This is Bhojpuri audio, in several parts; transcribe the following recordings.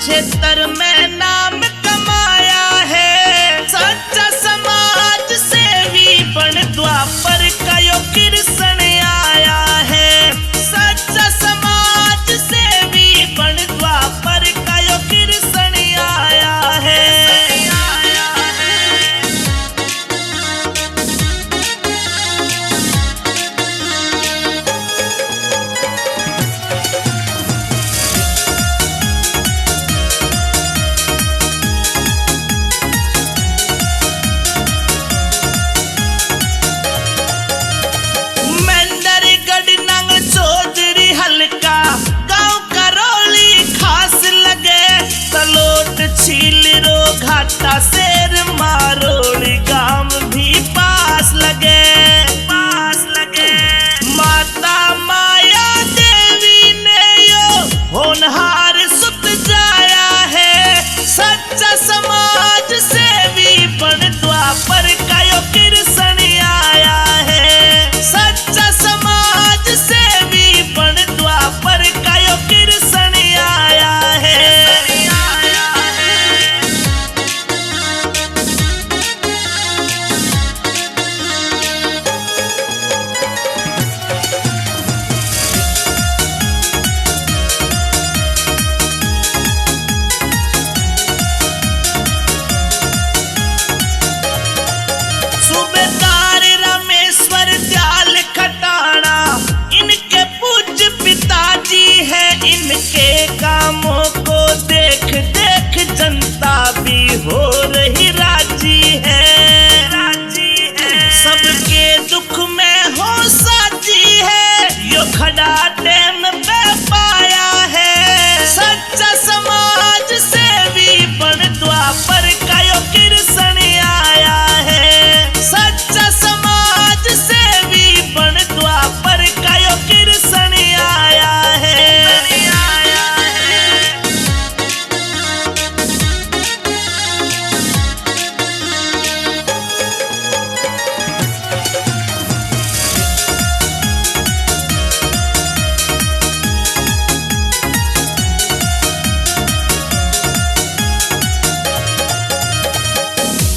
क्षेत्र में नाम कमाया है। सच्चा समाज सेवी बन द्वापर का यो कृष्ण आया है। सच्चा समाज सेवी बन द्वापर का यो कृष्ण आया है। छील रो घाटा शेर मारोड़ी गांव भी पास लगे माता माया देवी ने यो होनहार सुत जाया है। सच्चा समाज सेवी बन द्वापर का यो कृष्ण आया है। सच्चा समाज सेवी बन द्वापर का यो कृष्ण आया है। इनके कामों को देख देख जनता भी हो रही राजी है। सबके दुख में हो साथी है। यो खड़ा डैम पे पाया है। सच्चा समाज सेवी बन द्वापर का यो कृष्ण आया है। सच्चा समाज सेवी बन द्वापर का यो कृष्ण आया है।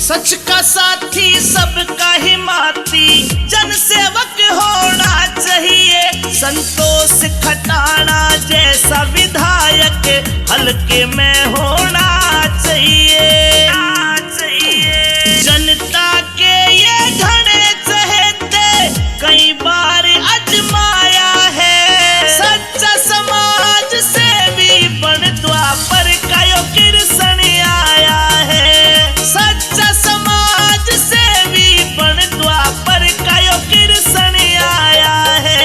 सच का साथी सबका हिमाती जनसेवक होना चाहिए। संतोष खटाना जैसा विधायक हल्के में होना चाहिए। जनता के ये घने चहेते कई बार आजमाया है। सच्चा समाज सेवी बन द्वापर का यो कृष्ण आया है। सच्चा समाज सेवी बन द्वापर का यो कृष्ण आया है।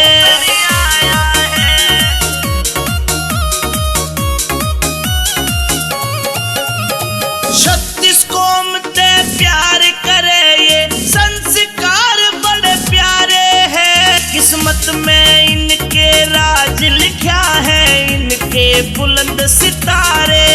छत्तीस कौम ते प्यार करे ये संस्कार बड़े प्यारे हैं। किस्मत में इनके राज लिखा है। इनके बुलंद सितारे